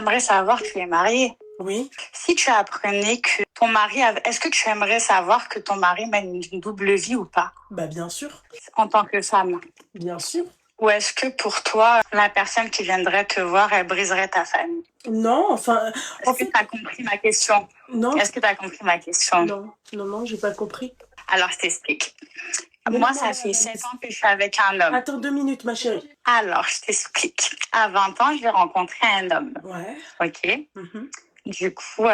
J'aimerais savoir que tu es mariée. Oui. Si tu apprenais que ton mari avait... Est-ce que tu aimerais savoir que ton mari mène une double vie ou pas Bah bien sûr. en tant que femme? Bien sûr. Ou est-ce que pour toi, la personne qui viendrait te voir, elle briserait ta famille? Non, enfin, Est-ce en que fait, tu as compris ma question? non, Est-ce que tu as compris ma question? non, j'ai pas compris. Alors, je t'explique. Moi, Donne-moi ça mon fait 7 analyse. ans que je suis avec un homme. Attends 2 minutes, ma chérie. Alors, je t'explique. À 20 ans, j'ai rencontré un homme. Ouais. OK? Mhm. Du coup,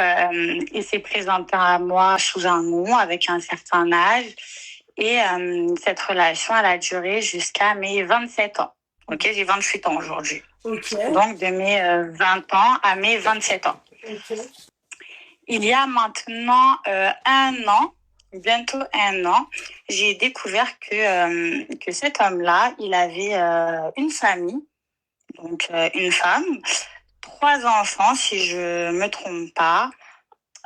il s'est présenté à moi sous un nom avec un certain âge. Et cette relation, elle a duré jusqu'à mes 27 ans. OK, j'ai 28 ans aujourd'hui. Ok. Donc, de mes 20 ans à mes 27 ans. Ok. Il y a maintenant un an, bientôt un an, j'ai découvert que cet homme-là, il avait une famille, donc une femme, 3 enfants, si je me trompe pas.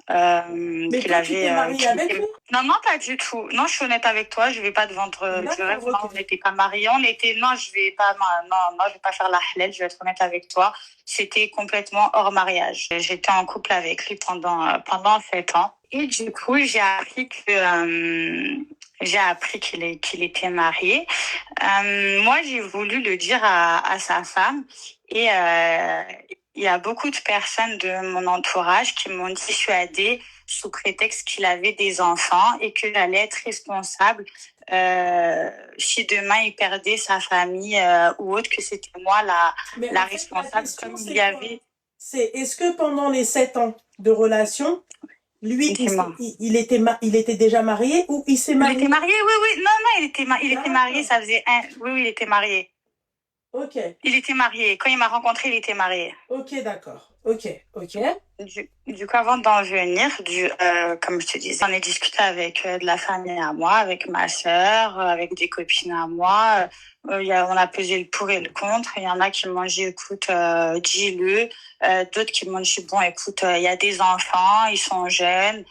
Mais Qu'il toi, tu t'es avait. mariée avec lui? Non, non, pas du tout. Non, je suis honnête avec toi. Je vais pas te vendre du rêve. Non, on n'était pas mariés. On était. Non, je vais pas. Non, je vais pas faire la halal. Je vais être honnête avec toi. C'était complètement hors mariage. J'étais en couple avec lui pendant 7 ans. Et du coup, j'ai appris qu'il était marié. Moi, j'ai voulu le dire à sa femme et il y a beaucoup de personnes de mon entourage qui m'ont dissuadée sous prétexte qu'il avait des enfants et que j'allais être responsable si demain il perdait sa famille ou autre, que c'était moi la responsable comme il y avait. C'est est-ce que pendant les 7 ans de relation, lui, il était déjà marié ou il s'est marié? Il était marié, oui. Non, il était marié, ça faisait Oui, il était marié. Ok. Il était marié. Quand il m'a rencontré, il était marié. Ok, d'accord. Ok. Du coup, avant d'en venir, comme je te disais, on a discuté avec de la famille à moi, avec ma sœur, avec des copines à moi. On a pesé le pour et le contre. Il y en a qui m'ont dit, écoute, dis-le. D'autres qui m'ont dit, bon, écoute, il y a des enfants, ils sont jeunes.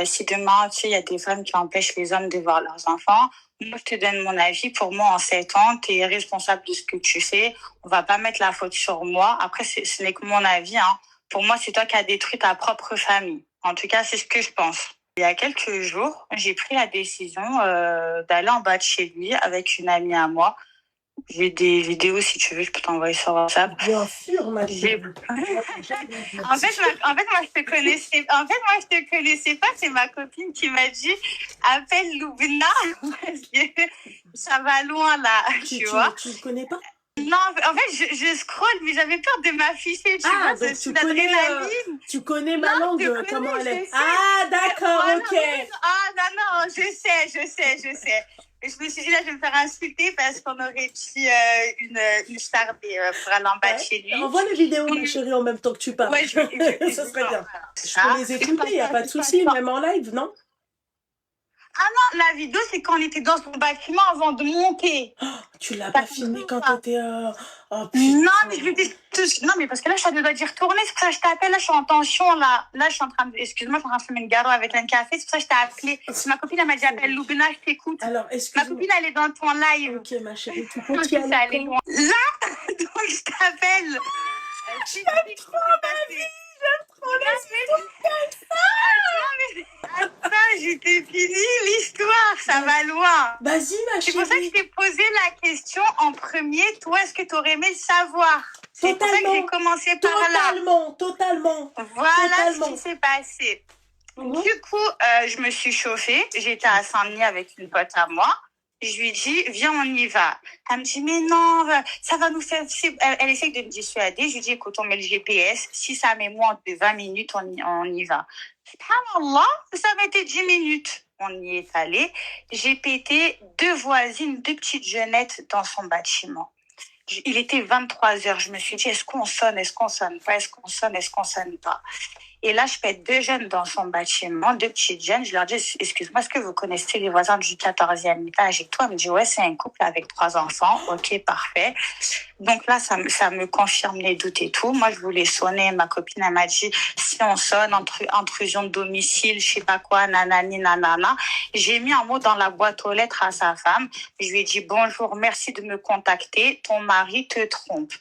Si demain, tu sais, il y a des femmes qui empêchent les hommes de voir leurs enfants. Moi, je te donne mon avis. Pour moi, en 7 ans, tu es responsable de ce que tu fais. On va pas mettre la faute sur moi. Après, ce n'est que mon avis, hein. Pour moi, c'est toi qui as détruit ta propre famille. En tout cas, c'est ce que je pense. Il y a quelques jours, j'ai pris la décision d'aller en bas de chez lui avec une amie à moi. J'ai des vidéos, si tu veux, je peux t'envoyer sur WhatsApp. Bien sûr, ma chérie. En fait, moi, je te connaissais. En fait, moi, je te connaissais pas. C'est ma copine qui m'a dit appelle Loubna parce que ça va loin là, tu vois. Tu le connais pas? Non, en fait, je scrolle, mais j'avais peur de m'afficher, tu vois, donc tu connais ma non, langue, comment elle est. Ah, d'accord, voilà, ok. Ah, non, je sais. Et je me suis dit, là, je vais me faire insulter parce qu'on aurait dit une star pour aller en bas de chez lui. Envoie les vidéos, ma chérie, en même temps que tu parles. Ouais, ça serait bien. Je peux les écouter, il n'y a pas de souci, même en live, non? Ah non, la vidéo, c'est quand on était dans son bâtiment avant de monter. Oh, tu l'as pas filmé quand t'étais... Oh, putain. Non, mais je lui dis non, mais parce que là, je suis à deux doigts d'y retourner. C'est pour ça que je t'appelle. Là, je suis en tension. Là, je suis en train de... Excuse-moi, je suis en train de fumer une garo avec un café. C'est pour ça que je t'ai appelé. Ma copine, elle m'a dit appelle Loubna, je t'écoute. Alors, ma copine, elle est dans ton live. Ok, ma chérie, tu continues à aller loin. Là, donc, je t'appelle. J'aime trop ma vie. J'aime trop Attends, j'étais fini l'histoire, ça va loin. Vas-y, ma chérie. C'est pour ça que je t'ai posé la question en premier. Toi, est-ce que tu aurais aimé le savoir? C'est pour ça que j'ai commencé par là. Totalement. Voilà ce qui s'est passé. Du coup, je me suis chauffée. J'étais à Saint-Denis avec une pote à moi. Je lui dis, viens, on y va. Elle me dit, mais non, ça va nous faire... Elle essaye de me dissuader. Je lui dis, écoute, on met le GPS. Si ça met moins de 20 minutes, on y va. Subhanallah, ça mettait 10 minutes. On y est allé. J'ai pété 2 voisines, 2 petites jeunettes dans son bâtiment. Il était 23h. Je me suis dit, est-ce qu'on sonne pas? Est-ce qu'on sonne pas? Et là, je pète 2 jeunes dans son bâtiment, 2 petites jeunes. Je leur dis, excuse-moi, est-ce que vous connaissez les voisins du 14e étage et tout? Elle me dit, ouais, c'est un couple avec 3 enfants. Ok, parfait. Donc là, ça me confirme les doutes et tout. Moi, je voulais sonner. Ma copine, elle m'a dit, si on sonne, intrusion de domicile, je sais pas quoi, nanani, nanana. J'ai mis un mot dans la boîte aux lettres à sa femme. Je lui ai dit, bonjour, merci de me contacter. Ton mari te trompe.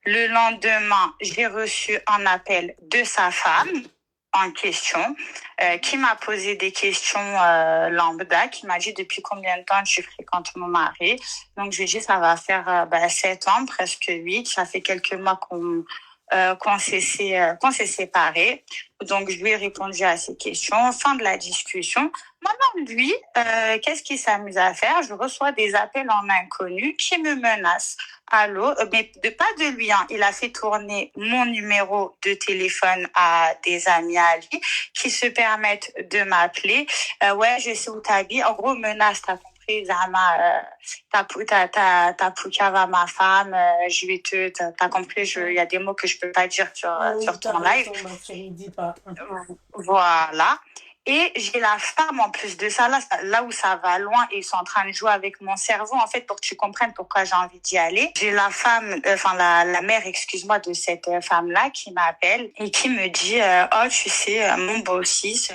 Le lendemain, j'ai reçu un appel de sa femme en question, qui m'a posé des questions lambda, qui m'a dit depuis combien de temps tu fréquentes mon mari. Donc, je lui ai dit, ça va faire 7 ans, presque 8. Ça fait quelques mois qu'on s'est séparés. Donc, je lui ai répondu à ces questions. Fin de la discussion. Maintenant, lui, qu'est-ce qu'il s'amuse à faire? Je reçois des appels en inconnu qui me menacent. Allô, mais pas de lui, hein. Il a fait tourner mon numéro de téléphone à des amis à lui qui se permettent de m'appeler. Ouais, je sais où t'habites. En gros, menace, t'as compris, Zama, t'as poucava ma femme, je vais t'as compris, il y a des mots que je peux pas dire sur ton live. Dis pas. Voilà. Et j'ai la femme en plus de ça, là où ça va loin, et ils sont en train de jouer avec mon cerveau, en fait, pour que tu comprennes pourquoi j'ai envie d'y aller. J'ai la femme, la mère, excuse-moi, de cette femme-là qui m'appelle et qui me dit, oh, tu sais, mon beau-fils,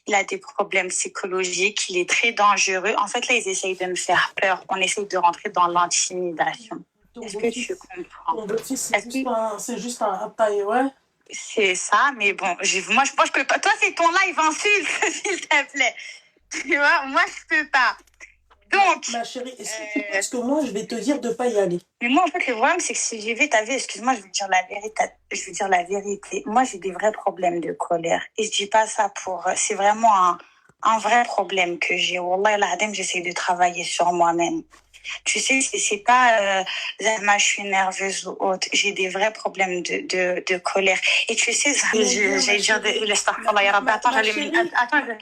il a des problèmes psychologiques, il est très dangereux. En fait, là, ils essayent de me faire peur. On essaye de rentrer dans l'intimidation. Est-ce que tu comprends? Ton beau-fils, c'est juste un taille, ouais. C'est ça, mais bon, moi, je peux pas. Toi, c'est ton live, insulte, s'il te plaît. Tu vois, moi, je peux pas. Donc. Ma chérie, est-ce que tu penses que moi, je vais te dire de pas y aller? Mais moi, en fait, le problème, c'est que si j'y vais, t'as vu, excuse-moi, je vais dire la vérité. Moi, j'ai des vrais problèmes de colère. Et je dis pas ça pour. C'est vraiment un vrai problème que j'ai. Wallah, l'adem, j'essaie de travailler sur moi-même. Tu sais, c'est pas Zalma, je suis nerveuse ou autre. J'ai des vrais problèmes de colère. Et tu sais, j'allais dire attends,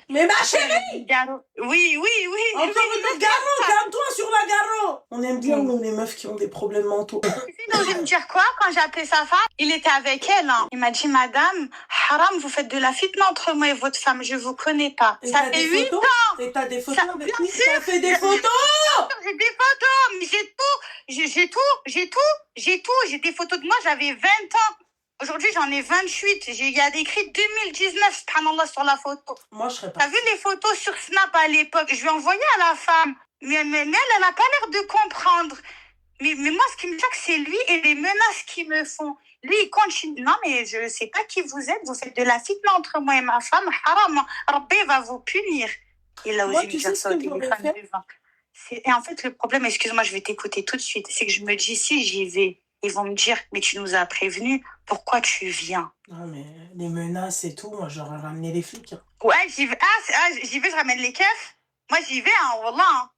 mais ma chérie! Oui. Encore une garrot, calme-toi sur la garrot! On aime bien, nous, les meufs qui ont des problèmes mentaux. Tu sais, donc, je me dire quoi quand j'ai appelé sa femme? Il était avec elle, hein. Il m'a dit, madame, haram, vous faites de la fitna entre moi et votre femme, je vous connais pas. Et ça fait 8 ans! Et t'as des photos avec lui? T'as fait des photos? J'ai des photos, mais j'ai tout. J'ai des photos de moi, j'avais 20 ans. Aujourd'hui, j'en ai 28. Il y a écrit 2019, subhanallah, sur la photo. Moi, je serais pas. T'as vu les photos sur Snap à l'époque? Je lui ai envoyé à la femme. Mais elle n'a pas l'air de comprendre. Mais moi, ce qui me choque, c'est lui et les menaces qu'ils me font. Lui, il continue. Non, mais je ne sais pas qui vous êtes. Vous faites de la fitna entre moi et ma femme. Haram. Rabbi va vous punir. Il a osé me dire ça au téléphone. Et en fait, le problème, excuse-moi, je vais t'écouter tout de suite, c'est que je me dis, si j'y vais, ils vont me dire, mais tu nous as prévenus, pourquoi tu viens? Non, mais les menaces et tout, moi, j'aurais ramené les flics. Ouais, j'y vais. J'y vais, je ramène les keufs. Moi, j'y vais, hein, wallah. Hein.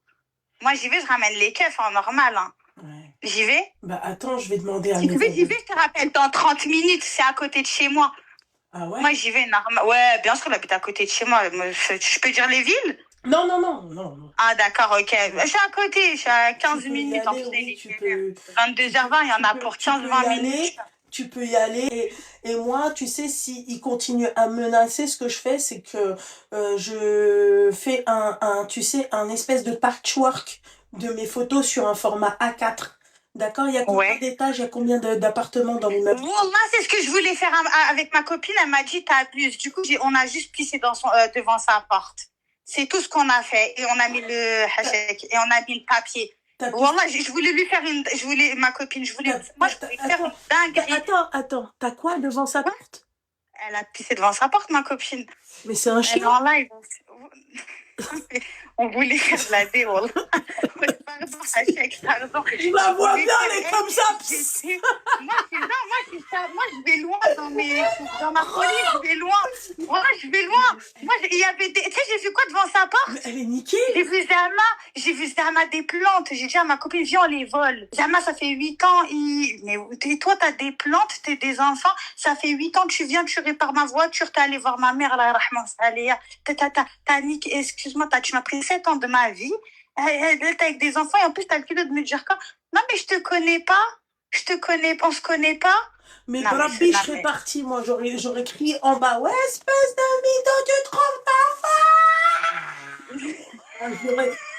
Moi, j'y vais, je ramène les keufs en normal. Hein. Ouais. J'y vais? Bah, attends, je vais demander à Si tu veux, j'y vais, je te rappelle, dans 30 minutes, c'est à côté de chez moi. Ah ouais? Moi, j'y vais normal. Ouais, bien sûr, elle habite à côté de chez moi. Je peux dire les villes? Non. Ah, d'accord, ok. Je suis à côté, je suis à 15 minutes. En plus, oui, 22h20, il y en a pour 15-20 minutes. Tu peux y aller. Et moi, tu sais, s'il continue à menacer, ce que je fais, c'est que je fais un espèce de patchwork de mes photos sur un format A4. D'accord? Il y a combien d'étages, il y a combien d'appartements dans l'immeuble? Moi, c'est ce que je voulais faire avec ma copine. Elle m'a dit, t'abuses. Du coup, on a juste pissé devant sa porte. C'est tout ce qu'on a fait. Et on a mis le hachek. Et on a mis le papier. Wallah, je voulais lui faire ma copine, je voulais faire une dinguerie. Attends. T'as quoi devant sa porte? Elle a pissé devant sa porte, ma copine. Mais c'est un chien. Elle est en live. On voulait faire de la dé, Wallah. Pardon. Je la vois bien, elle est comme ça. Moi, je vais loin dans ma folie, je vais loin. Moi, je vais loin. Moi, il y avait tu sais, j'ai vu quoi devant sa porte? Mais elle est niquée. J'ai vu Zama des plantes. J'ai dit à ma copine, viens, on les vole. Zama, ça fait 8 ans. Mais toi, t'as des plantes, t'as des enfants. Ça fait 8 ans que tu viens, tu répares ma voiture. T'es allé voir ma mère, la rahman saléa. T'as niqué, excuse-moi, tu m'as pris 7 ans de ma vie. T'es avec des enfants et en plus t'as le culot de me dire quoi? Non mais je te connais pas. On se connaît pas. Mais Rabbi, je serais partie, moi, j'aurais crié en bas, ouais, espèce de mytho, tu te trompes pas.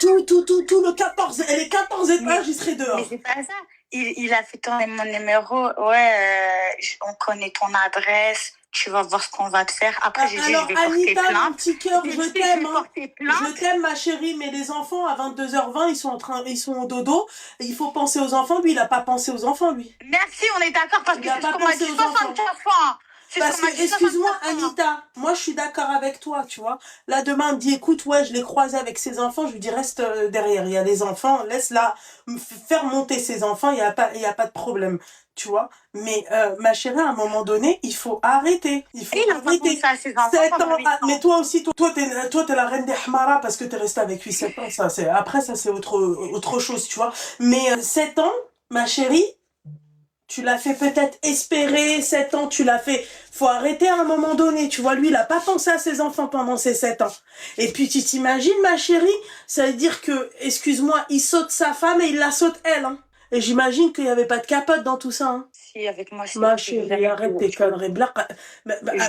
Tout le 14, et les 14 étages, il serait dehors. Mais c'est pas ça. Il a fait tourner mon numéro. Ouais, on connaît ton adresse. tu vas voir ce qu'on va te faire. Après, j'ai dit, je Alors, vais porter Anita, mon plainte. petit cœur, J'ai je dit, je t'aime, vais hein. porter plainte. Je t'aime, ma chérie, mais les enfants, à 22h20, ils sont au dodo. Et il faut penser aux enfants. Lui, il a pas pensé aux enfants, lui. Merci, on est d'accord parce Il que a c'est ce pas qu'on m'a pensé dit aux enfants. 64 fois. C'est ce Parce qu'on que, m'a dit excuse-moi, 64 fois. Anita, moi, je suis d'accord avec toi, tu vois. Là, demain, on me dit, écoute, ouais, je l'ai croisé avec ses enfants. Je lui dis, reste derrière. Il y a les enfants, laisse-la faire monter ses enfants. Il y a pas de problème, tu vois. Mais, ma chérie, à un moment donné, il faut arrêter. Il faut Et il a pas pensé arrêter. à ses enfants 7 pendant ans, 8 ans. mais toi aussi, toi, t'es la reine des Hmara parce que t'es restée avec lui 7 ans. Après, ça, c'est autre chose, tu vois. Mais 7 ans, ma chérie, tu l'as fait peut-être espérer, 7 ans, tu l'as fait. Faut arrêter à un moment donné, tu vois. Lui, il a pas pensé à ses enfants pendant ces 7 ans. Et puis, tu t'imagines, ma chérie, ça veut dire que, excuse-moi, il saute sa femme et il la saute elle, hein. Et j'imagine qu'il y avait pas de capote dans tout ça, hein. Si, avec moi, c'est Ma que j'ai chérie, jamais arrête tes conneries.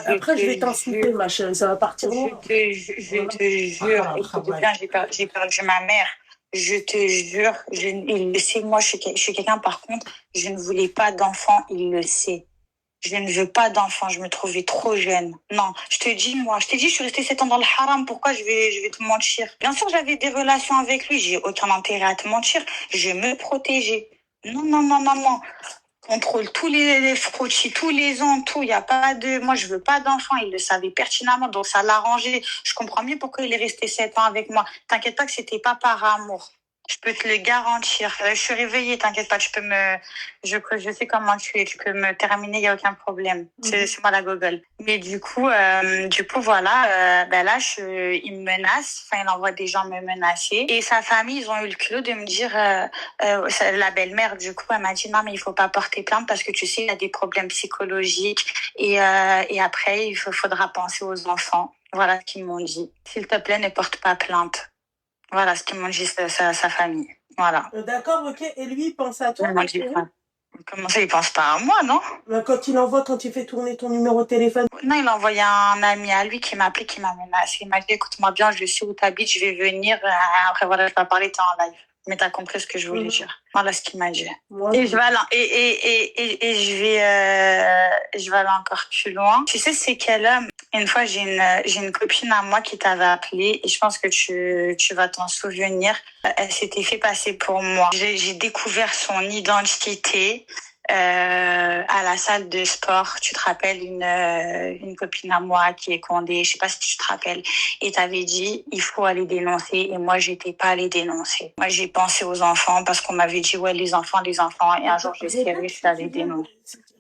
Après, je vais t'insulter, ma chérie, ça va partir loin. je te jure, écoute bien, j'ai perdu ma mère. Je te jure, il le sait, moi, je suis quelqu'un, par contre, je ne voulais pas d'enfant, il le sait. Je ne veux pas d'enfant, je me trouvais trop jeune. Non, je te dis, je suis restée 7 ans dans le haram, pourquoi je vais te mentir? Bien sûr, j'avais des relations avec lui, j'ai aucun intérêt à te mentir, je me protégeais. Non, non, non, non, non. Contrôle tous les frottis, tous les ans, tout. Il y a pas de, moi, je veux pas d'enfant. Il le savait pertinemment, donc ça l'a arrangé. Je comprends mieux pourquoi il est resté 7 ans avec moi. T'inquiète pas que c'était pas par amour. Je peux te le garantir. Je suis réveillée, t'inquiète pas, je sais comment tu es, tu peux me terminer, il y a aucun problème. C'est moi la gogole. Mais du coup, voilà, là, il me menace, enfin, il envoie des gens me menacer. Et sa famille, ils ont eu le culot de me dire, la belle-mère, du coup, elle m'a dit, non, mais il faut pas porter plainte parce que tu sais, il y a des problèmes psychologiques et après, faudra penser aux enfants. Voilà ce qu'ils m'ont dit. S'il te plaît, ne porte pas plainte. Voilà ce qu'ils m'ont dit, sa famille. Voilà. D'accord, ok. Et lui, il pense à toi, ma chérie? Comment ça, il pense pas à moi, non? Quand il fait tourner ton numéro de téléphone. Non, il a envoyé un ami à lui qui m'a appelé, qui m'a menacé. Il m'a dit, écoute-moi bien, je sais où t'habites, je vais venir. Après, voilà, je vais pas parler, t'es en live. Mais t'as compris ce que je voulais dire. Voilà ce qu'il m'a dit. Moi, Et je vais aller, je vais aller encore plus loin. Tu sais, c'est quel homme? Une fois, j'ai une copine à moi qui t'avait appelé et je pense que tu vas t'en souvenir. Elle s'était fait passer pour moi. J'ai découvert son identité. À la salle de sport, tu te rappelles une copine à moi qui est condée, je sais pas si tu te rappelles, et t'avais dit il faut aller dénoncer et moi j'étais pas allée dénoncer. Moi j'ai pensé aux enfants parce qu'on m'avait dit ouais les enfants et un jour je suis allée dénoncer.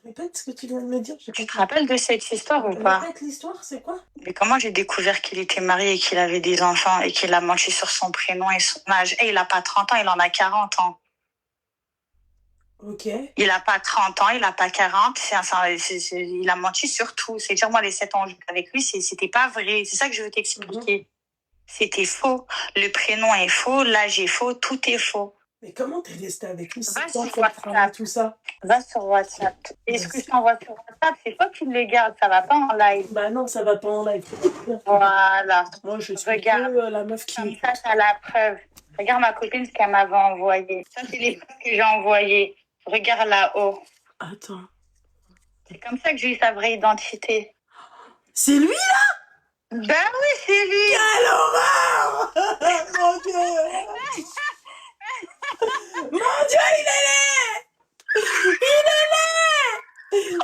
Répète ce que tu viens de me dire. Tu te rappelles de cette histoire ou pas? Répète l'histoire, c'est quoi? Mais comment j'ai découvert qu'il était marié et qu'il avait des enfants et qu'il a menti sur son prénom et son âge? Et il a pas 30 ans, il en a 40 ans. Ok. Il a pas 30 ans, il a pas 40. Il a menti sur tout. C'est dire, moi, les 7 ans avec lui, c'était pas vrai. C'est ça que je veux t'expliquer. C'était faux. Le prénom est faux, l'âge est faux, tout est faux. Mais comment t'es restée avec lui? Va sur WhatsApp. Tout ça. Va sur WhatsApp. Est-ce que je t'envoie sur WhatsApp? C'est toi qui le gardes, ça va pas en live. Bah non, ça va pas en live. Voilà. Moi, je suis Regarde. que la meuf qui... Comme ça, t'as la preuve. Regarde ma copine, ce qu'elle m'avait envoyé. Ça, c'est les preuves que j'ai envoyées. Regarde là-haut. Attends. C'est comme ça que j'ai eu sa vraie identité. C'est lui, là? Ben oui, c'est lui. Quelle horreur! Mon Dieu! Mon Dieu, il est laid! Il est laid! Il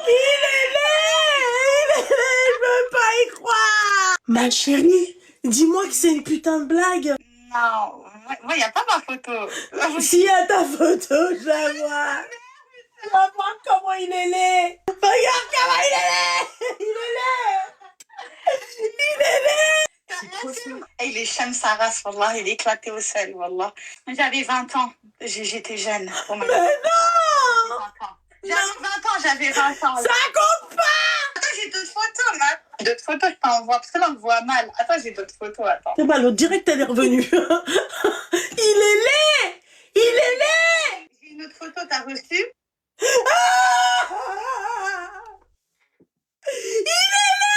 est laid! Je veux pas y croire! Ma chérie, dis-moi que c'est une putain de blague. Non, moi, il n'y a pas ma photo. S'il y a ta photo, je la vois. Tu vas voir comment il est laid. Regarde comment il est laid. Il est laid. Il est laid. C'est trop ça. Et il est Shem Saras, wallah, il est éclaté au sol, wallah. J'avais 20 ans. J'étais jeune. Mais non. J'avais 20 ans. Ça compte pas. Attends, j'ai d'autres photos, man. D'autres photos, je t'envoie, parce que là, on me voit mal. Attends, j'ai d'autres photos, attends. C'est mal, l'autre direct, elle est revenue. Il est laid. Il est laid. J'ai une autre photo, t'as reçu? Ah. Il est laid.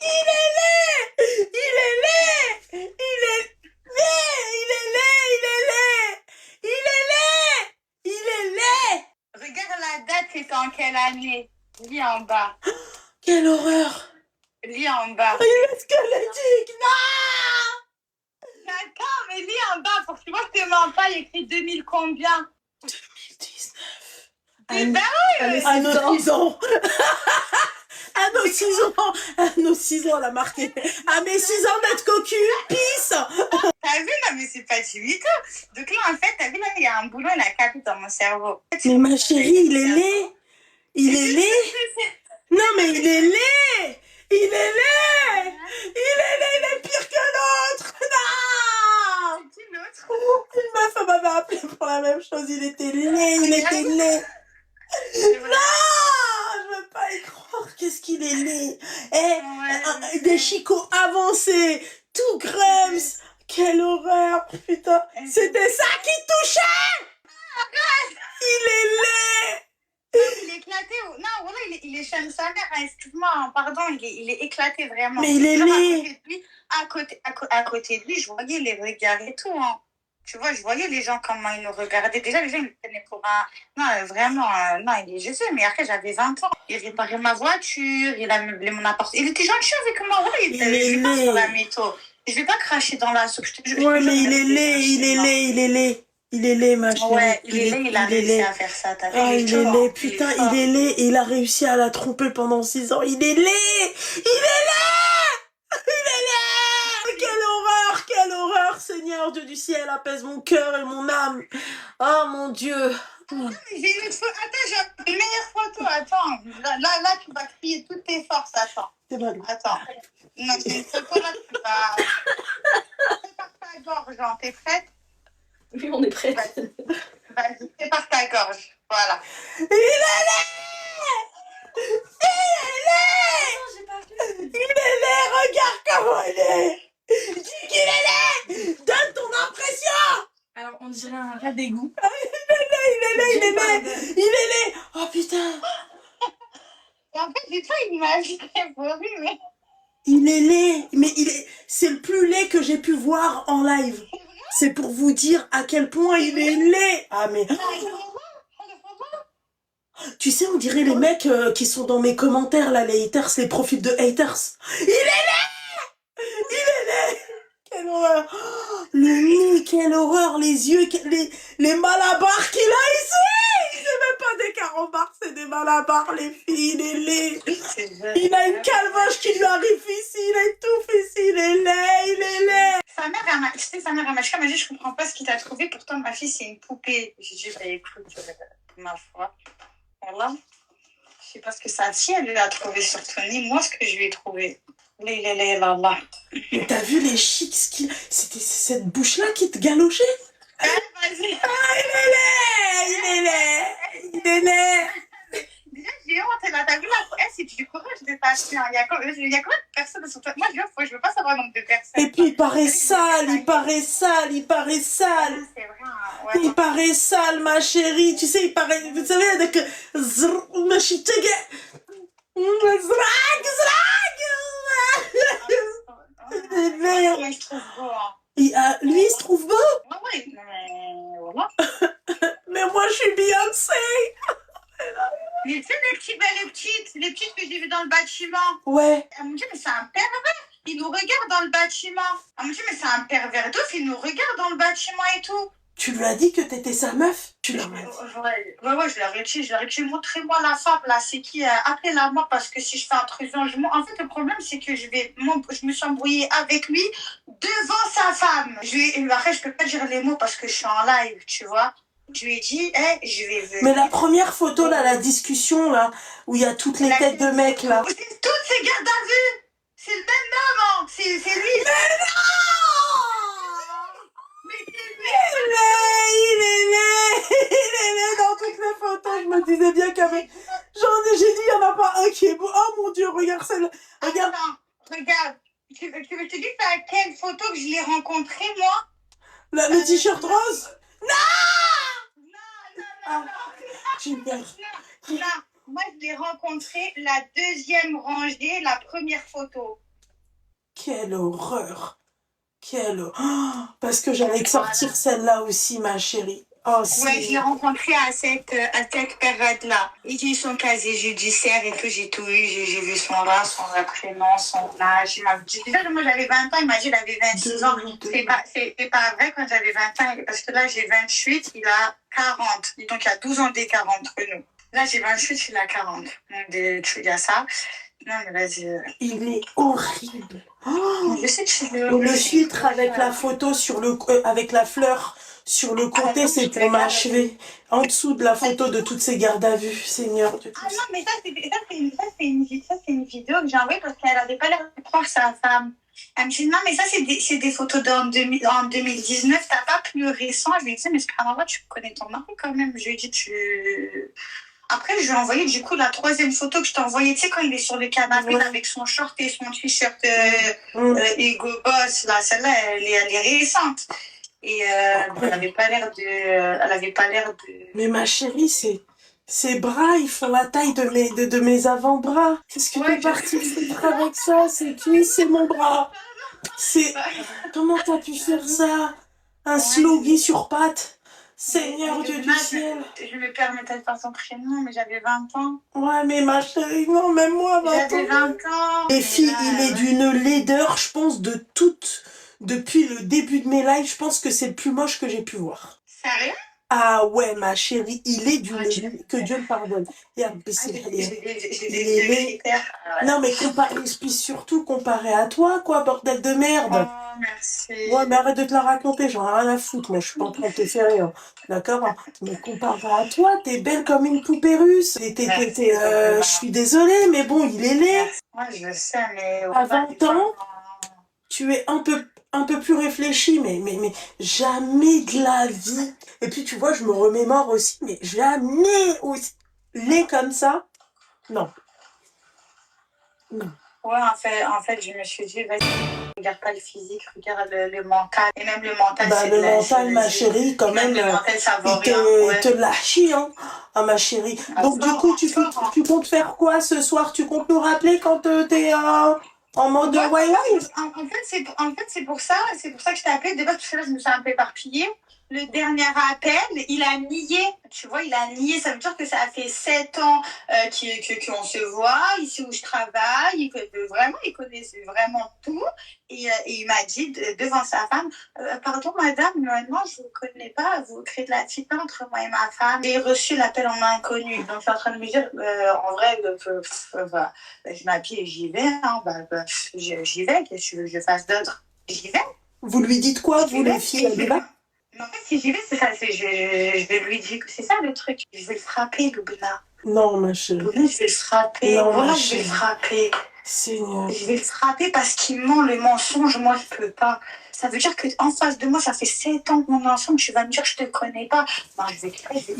Il est laid. Il est laid. Il est laid. Il est laid. Il est laid. Il est laid. Il est laid. Il est laid. Regarde la date, c'était en quelle quelle année? Lis en bas. Quelle horreur! Lis en bas. Est-ce qu'elle est digne? Non! D'accord, mais lis en bas pour que tu vois que tu mens pas. Il y a écrit 2000 combien? 2019. Eh ben oui, À nos 6 ans. À nos 6 ans. À nos 6 ans, elle a marqué. À mes 6 ans d'être cocu, pisse. T'as vu, non, mais c'est pas du tout. Donc là, en fait, t'as vu, là, il y a un boulot, il a capé dans mon cerveau. Mais ma chérie, il est laid. Il est laid. Non, mais il est laid. Il est laid. Il est laid, il est pire que l'autre. Non. C'est qui l'autre? Une meuf, elle m'avait appelé pour la même chose. Il était laid, il était laid. Non, je veux pas y croire. Qu'est-ce qu'il est laid. Des chicots avancés, tout grams. Quelle horreur, putain. C'était ça qui touchait. Il est laid. Il est éclaté. Non, voilà, il est chez sa mère. Excuse-moi, pardon, il est éclaté vraiment. Mais il est laid. À côté de lui, je voyais les regards et tout. Hein. Tu vois, je voyais les gens comment ils nous regardaient. Déjà, les gens, ils me prenaient pour un... Non, vraiment, non, je sais, mais après, j'avais 20 ans. Il réparait ma voiture, il a meublé mon appart. Il était gentil avec moi. Ouais, Il est je vais pas laid. sur la métaux. Je vais pas cracher dans la soupe. Ouais, mais il est laid, il est laid, il est laid. Il est laid, ma chérie. Ouais, il est laid, il a réussi à faire ça. T'as vu, Ah, il est fort, laid, putain, il est laid. Et il a réussi à la tromper pendant 6 ans. Il est laid. Il est laid. Il est laid. Quelle horreur, quelle horreur, Seigneur Dieu du ciel, apaise mon cœur et mon âme. Oh, mon Dieu. J'ai une photo. Attends, j'ai une meilleure photo. Attends. Là, tu vas crier toutes tes forces. Attends. C'est pas grave. Attends. Non, j'ai une photo là, tu vas. Prépare ta gorge, Jean. T'es prête? Oui, on est prêts. Vas-y, prépare ta gorge. Voilà. Il est laid. Il est laid. Il est laid, regarde comment il est. Dis qu'il est laid. Donne ton impression. Alors, on dirait un rat d'égout. Il est laid. Il est laid. Oh putain. Et en fait, j'ai pas une image très horrible, mais. Il est laid, mais c'est le plus laid que j'ai pu voir en live. C'est pour vous dire à quel point il est laid. Ah mais tu sais, on dirait les mecs qui sont dans mes commentaires là, les haters, les profils de haters. Il est laid. Il est laid. Quelle horreur. Oh, le nez, quelle horreur, les yeux, les malabars qu'il a ici. C'est même pas des carambars, c'est des malabars, les filles, il est laid. Il a une calvache qui lui arrive ici, il a une touffe ici, il est laid, il est laid. Sa mère, elle m'a dit, je comprends pas ce qu'il t'a trouvé, pourtant ma fille, c'est une poupée. J'ai dit, bah écoute, ma foi, voilà. Je sais pas ce que ça tient, elle lui a trouvé sur Tony, moi, ce que je lui ai trouvé. Là. Mais t'as vu les chics, c'était cette bouche-là qui te galochait? Vas-y. Ah, il est laid, il est laid, il est laid. Déjà, j'ai honte, là, t'as vu la c'est du courage de t'acheter. Il y a combien de personnes sur toi? Moi, je veux pas savoir le nombre de personnes. Et puis il paraît sale, il paraît sale, il paraît sale. C'est vrai, ouais. Il paraît sale, ma chérie. Tu sais, il paraît, vous savez, avec Je trouve beau, hein. Lui, il se trouve beau. Oui, mais voilà. Mais moi, je suis Beyoncé. Mais tu sais, les petites que j'ai vues dans le bâtiment. Ouais. Elles m'ont dit, mais c'est un pervers. Il nous regarde dans le bâtiment. Elles m'ont dit, mais c'est un pervers d'ouf. Il nous regarde dans le bâtiment et tout. Tu lui as dit que t'étais sa meuf? Tu leur as dit? Ouais, je leur ai dit, montrez-moi la femme, là, c'est qui? Appelez-la moi, parce que si je fais intrusion, en fait, le problème, c'est que je me suis embrouillée avec lui devant sa femme. Après, je peux pas dire les mots parce que je suis en live, tu vois. Je lui ai dit, je vais venir. Mais la première photo, là, la discussion, là, où il y a toutes les têtes de mecs, là. C'est toutes ces gardes à vue. C'est le même homme, hein. C'est lui. Mais non! Il est laid dans toutes les photos. Je me disais bien qu'avec... j'ai dit, il n'y en a pas un qui est beau. Oh mon Dieu, regarde celle-là. Regarde. Attends, regarde. Tu veux que je te dise à quelle photo que je l'ai rencontré, moi? Le t-shirt rose? Non. J'ai peur. Non, moi je l'ai rencontré la deuxième rangée, la première photo. Quelle horreur. Quelle horreur. Oh, parce que j'allais sortir celle-là aussi, ma chérie. Oh, Ouais, je l'ai rencontré à cette période-là. Et j'ai eu son casier judiciaire et tout, j'ai tout eu. J'ai vu son nom, son vrai prénom, son âge. Il m'a dit, déjà, moi j'avais 20 ans, il m'a dit il avait 26 ans. C'est pas vrai quand j'avais 20 ans, parce que là j'ai 28, il a 40. Donc il y a 12 ans d'écart entre nous. Là j'ai 28, il a 40. Donc il y a ça. Non, mais vas-y. Il est horrible. Oh, Je sais que je et le filtre avec la photo sur le, avec la fleur sur le côté, c'est pour m'achever. En dessous de la photo de toutes ces gardes à vue, Seigneur Dieu. Ah non, mais ça, c'est une vidéo que j'ai envoyée parce qu'elle avait pas l'air de croire sa femme. Elle me dit, non, mais ça, c'est des photos en 2019, t'as pas plus récent. Je lui ai dit, mais Subhanallah, tu connais ton mari quand même. Je lui ai dit, Après, je lui ai envoyé du coup la troisième photo que je t'ai envoyée, tu sais, quand il est sur le canapé avec son short et son t-shirt Ego Boss, là, celle-là, elle est récente. Et elle avait pas l'air de. Mais ma chérie, ces bras, ils font la taille de mes avant-bras. Qu'est-ce que t'es parti foutre avec ça? C'est qui? C'est mon bras. Comment t'as pu faire ça? Un sloggy sur pattes. Seigneur Dieu du ciel. Je me permettais de faire son prénom, mais j'avais 20 ans. Ouais, mais ma chérie, non, même moi, 20 ans. J'avais 20 ans. Les filles, il est d'une laideur, je pense, de toutes. Depuis le début de mes lives, je pense que c'est le plus moche que j'ai pu voir. Sérieux? Ah ouais, ma chérie, il est d'une laideur. Que Dieu le pardonne. Il est laid. Non, mais puis surtout comparé à toi, quoi, bordel de merde. Oh, merci. Ouais, mais arrête de te la raconter, j'en ai rien à foutre. Moi, je suis pas en train de te faire rire. D'accord? Mais comparé à toi, t'es belle comme une poupée russe. Je suis désolée, mais bon, il est laid. Moi, je sais, mais... À 20 ans, tu es un peu plus réfléchi, mais jamais de la vie. Et puis, tu vois, je me remémore aussi, mais jamais aussi laid comme ça. Non. Non. Ouais, en fait, je me suis dit, vas-y, regarde pas le physique, regarde le mental. Et même le mental, c'est le mental, ma chérie, quand même, le mental, ça vaut il rien. te lâche, hein. Ah, ma chérie. Donc, du coup, tu comptes faire quoi ce soir? Tu comptes nous rappeler quand t'es en mode ouais. En fait, c'est pour ça que je t'ai appelé. Déjà, tout à l'heure, je me suis un peu éparpillée. Le dernier appel, il a nié. Tu vois, il a nié. Ça veut dire que ça fait 7 ans qu'on se voit, ici où je travaille. Vraiment, il connaissait vraiment tout. Et il m'a dit devant sa femme, pardon madame, moi je ne vous connais pas, vous créez de la fitna entre moi et ma femme. J'ai reçu l'appel en inconnu. Donc je suis en train de me dire, en vrai, je m'habille et j'y vais. Hein, j'y vais, qu'est-ce que tu veux que je fasse d'autre? J'y vais. Vous lui dites quoi, vous les filles, là? En fait, si j'y vais, c'est ça. Je vais lui dire que c'est ça le truc. Je vais le frapper, Loubna. Non, ma chérie. Loubna, je vais le frapper. Non, voilà, je vais le frapper. Seigneur. Je vais le frapper parce qu'il ment le mensonge. Moi, je peux pas. Ça veut dire qu'en face de moi, ça fait 7 ans qu'on est ensemble. Tu vas me dire, je te connais pas. Non, je vais pas casser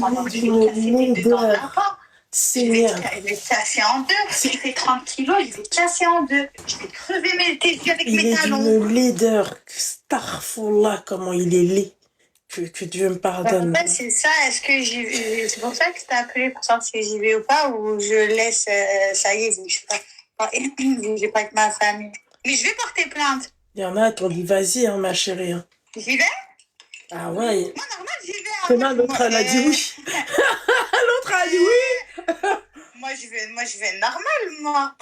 tes dents là-bas. Seigneur. Je vais te casser en deux. Tu fais 30 kilos, je vais te casser en deux. Je vais te crever tes yeux avec mes talons. Il est d'une laideur. Starfullah, comment il est laid. Que Dieu me pardonne. En fait, c'est ça. Est-ce que c'est pour ça que je t'ai appelé pour savoir si j'y vais ou pas, ou je laisse, ça y est, je sais pas. Je vais pas avec ma famille. Mais je vais porter plainte. Il y en a qui ont dit, vas-y, hein, ma chérie. Hein. J'y vais? Ah ouais. Moi, normal, j'y vais. Comment l'autre, elle a dit oui. L'autre a dit oui. Moi, je vais normal, moi.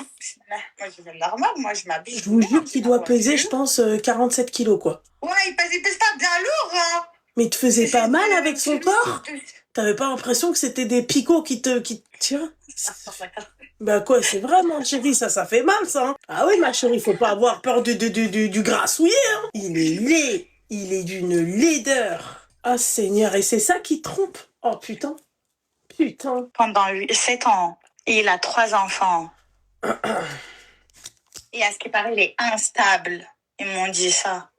Moi, je vais normal. Moi, je m'habille. Je vous jure qu'il doit peser, je pense, 47 kilos, quoi. Ouais, il pèse pas bien lourd, hein. Mais il te faisait pas mal avec son corps? T'avais pas l'impression que c'était des picots qui te tiens? Bah quoi, c'est vrai, mon chéri, ça fait mal, ça. Hein. Ah oui, ma chérie, faut pas avoir peur du grassouillet. Hein. Il est laid. Il est d'une laideur. Ah, Seigneur, et c'est ça qui trompe. Oh, putain. Putain. Pendant 7 ans. Et il a 3 enfants. Et à ce qui paraît, il est instable. Ils m'ont dit ça.